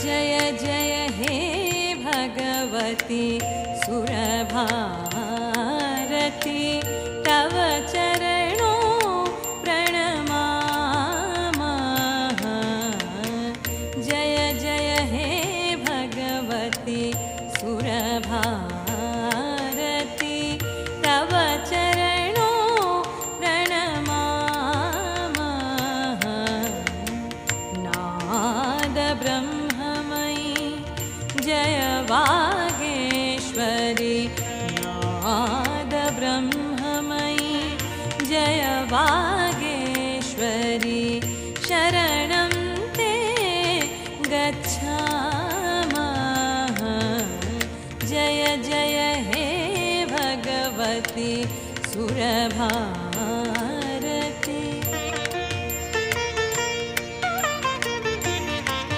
जय जय हे भगवती सुरभारती तव चरणों प्रणमामः। जय जय हे भगवती सुरभारती तव चरणों प्रणमामः। नाद ब्रह्ममयी जय वागेश्वरी, नाद ब्रह्ममयी जय वागेश्वरी, शरणं ते गच्छामः। जय जय हे भगवती सुरभा